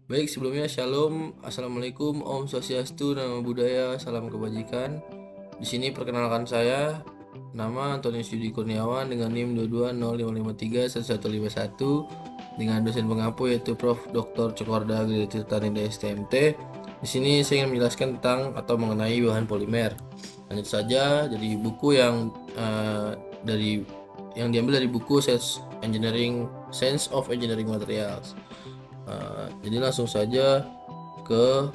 Baik, sebelumnya Shalom, Assalamualaikum, Om Swastiastu, Namo Buddhaya, Salam Kebajikan. Di sini perkenalkan saya, nama Antonius Yudi Kurniawan dengan NIM 220553151 dengan dosen pengampu yaitu Prof. Dr. Cokorda Giri Tirtanida STMT. Di sini saya ingin menjelaskan tentang atau mengenai bahan polimer. Lanjut saja, jadi buku yang diambil dari buku Science of Engineering Materials. Jadi langsung saja ke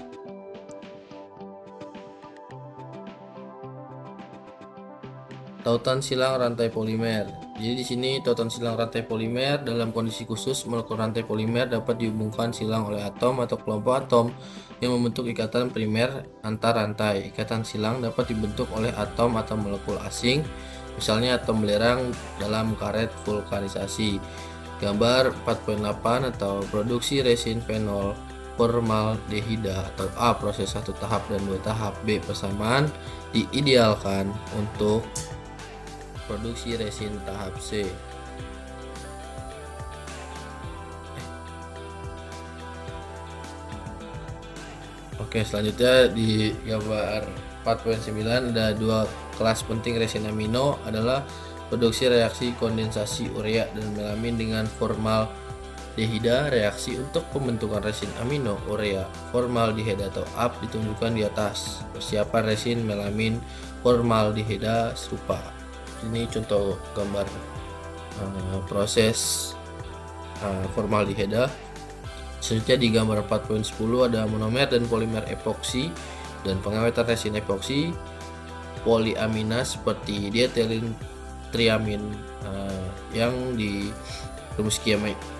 tautan silang rantai polimer. Jadi di sini tautan silang rantai polimer dalam kondisi khusus molekul rantai polimer dapat dihubungkan silang oleh atom atau kelompok atom yang membentuk ikatan primer antar rantai. Ikatan silang dapat dibentuk oleh atom atau molekul asing, misalnya atom belerang dalam karet vulkanisasi. Gambar 4.8 atau produksi resin fenol formaldehida atau A proses 1 tahap dan 2 tahap, B persamaan diidealkan untuk produksi resin tahap C. Oke, selanjutnya di gambar 4.9 ada dua kelas penting resin amino adalah produksi reaksi kondensasi urea dan melamin dengan formaldehida. Reaksi untuk pembentukan resin amino urea formaldehida atau AP ditunjukkan di atas. Persiapan resin melamin formaldehida serupa. Ini contoh gambar proses formaldehida. Selanjutnya di gambar 4.10 ada monomer dan polimer epoksi dan pengawetan resin epoksi poliamina seperti dietilin triamin yang di rumus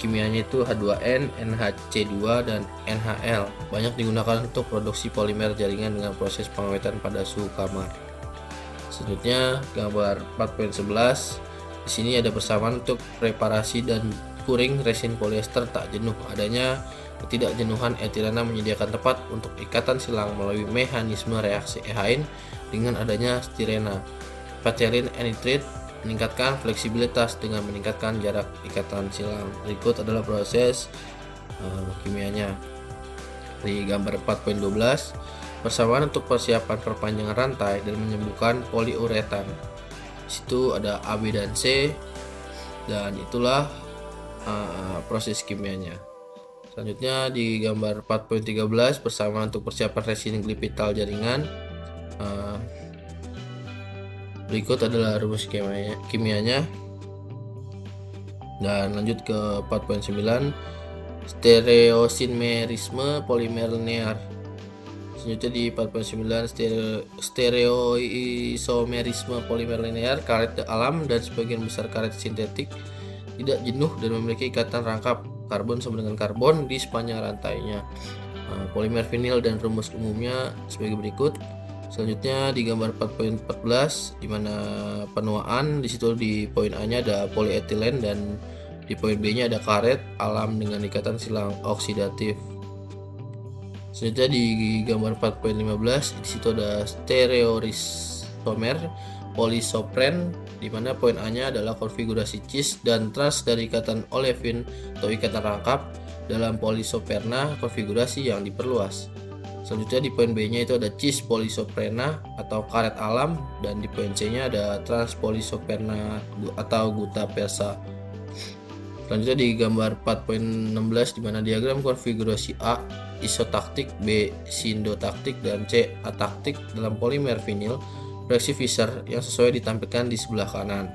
kimianya itu H2N, NHC2 dan NHL. Banyak digunakan untuk produksi polimer jaringan dengan proses pengawetan pada suhu kamar. Selanjutnya gambar 4.11. Di sini ada persamaan untuk preparasi dan kuring resin polyester tak jenuh. Adanya ketidakjenuhan etilena menyediakan tempat untuk ikatan silang melalui mekanisme reaksi Ehain dengan adanya stirena. Patellin anhydride meningkatkan fleksibilitas dengan meningkatkan jarak ikatan silang. Berikut adalah proses kimianya. Di gambar 4.12, persamaan untuk persiapan perpanjangan rantai dan menyembuhkan poliuretan. Di situ ada A, B, dan C, dan itulah proses kimianya. Selanjutnya di gambar 4.13, persamaan untuk persiapan resin glipital jaringan. Berikut adalah rumus kimianya. Dan lanjut ke 4.9, stereoisomerisme polimer linear. Selanjutnya di 4.9, stereoisomerisme polimer linear. Karet alam dan sebagian besar karet sintetik tidak jenuh dan memiliki ikatan rangkap karbon sama dengan karbon di sepanjang rantainya. Polimer vinil dan rumus umumnya sebagai berikut. Selanjutnya di gambar 4.14 di mana penuaan, di situ di poin A-nya ada polietilen dan di poin B-nya ada karet alam dengan ikatan silang oksidatif. Selanjutnya di gambar 4.15 di situ ada stereoisomer polisopren di mana poin A-nya adalah konfigurasi cis dan trans dari ikatan olefin atau ikatan rangkap dalam polisoperna konfigurasi yang diperluas. Selanjutnya di poin B-nya itu ada cis polisoprena atau karet alam dan di poin C-nya ada trans polisoprena atau guta persa. Selanjutnya di gambar 4.16 di mana diagram konfigurasi A isotaktik, B sindotaktik dan C ataktik dalam polimer vinil reaksi Fischer yang sesuai ditampilkan di sebelah kanan.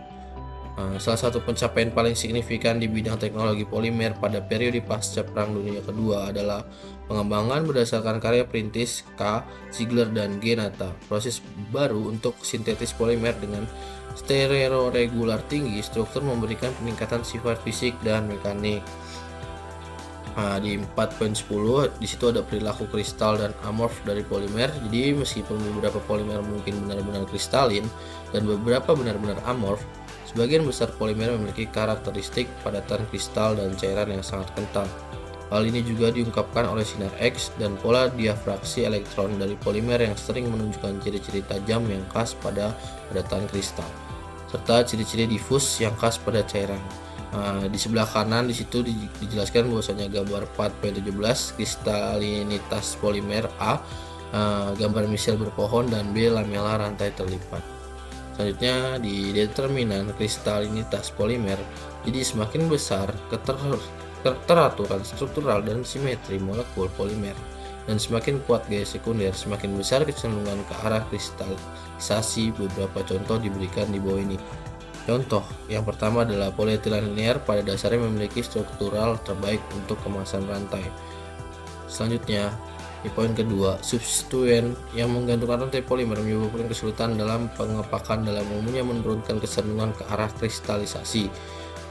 Salah satu pencapaian paling signifikan di bidang teknologi polimer pada periode pasca Perang Dunia Kedua adalah pengembangan berdasarkan karya perintis K. Ziegler dan G. Nata. Proses baru untuk sintetis polimer dengan stereoregular tinggi struktur memberikan peningkatan sifat fisik dan mekanik. Di 4.10 di situ ada perilaku kristal dan amorf dari polimer. Jadi meskipun beberapa polimer mungkin benar-benar kristalin dan beberapa benar-benar amorf, sebagian besar polimer memiliki karakteristik padatan kristal dan cairan yang sangat kental. Hal ini juga diungkapkan oleh sinar X dan pola diafraksi elektron dari polimer yang sering menunjukkan ciri-ciri tajam yang khas pada padatan kristal, serta ciri-ciri difus yang khas pada cairan. Di sebelah kanan di situ dijelaskan bahwasanya gambar 4.17 kristalinitas polimer A, gambar misel berpohon, dan B lamela rantai terlipat. Selanjutnya di determinan kristalinitas polimer, jadi semakin besar keteraturan struktural dan simetri molekul polimer dan semakin kuat gaya sekunder, semakin besar kecenderungan ke arah kristalisasi. Beberapa contoh diberikan di bawah ini. Contoh yang pertama adalah polietilen linear pada dasarnya memiliki struktural terbaik untuk kemasan rantai. Selanjutnya, di poin kedua, substituen yang menggantungkan rantai polimer menyebabkan kesulitan dalam pengepakan, dalam umumnya menurunkan kecenderungan ke arah kristalisasi.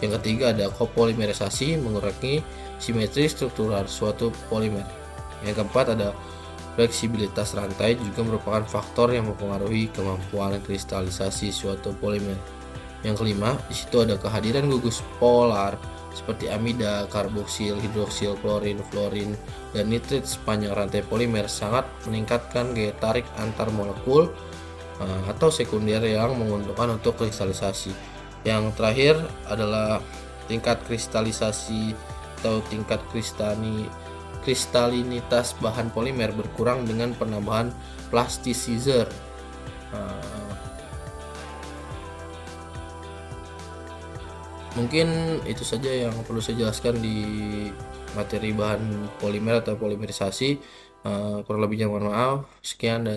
Yang ketiga ada kopolimerisasi, mengurangi simetri struktural suatu polimer. Yang keempat ada fleksibilitas rantai, juga merupakan faktor yang mempengaruhi kemampuan kristalisasi suatu polimer. Yang kelima, di situ ada kehadiran gugus polar seperti amida, karboksil, hidroksil, klorin, fluorin, dan nitrit sepanjang rantai polimer sangat meningkatkan gaya tarik antar molekul atau sekunder yang menguntungkan untuk kristalisasi. Yang terakhir adalah tingkat kristalisasi atau tingkat kristalinitas bahan polimer berkurang dengan penambahan plasticizer. Mungkin itu saja yang perlu saya jelaskan di materi bahan polimer atau polimerisasi. Kurang lebihnya mohon maaf. Sekian dan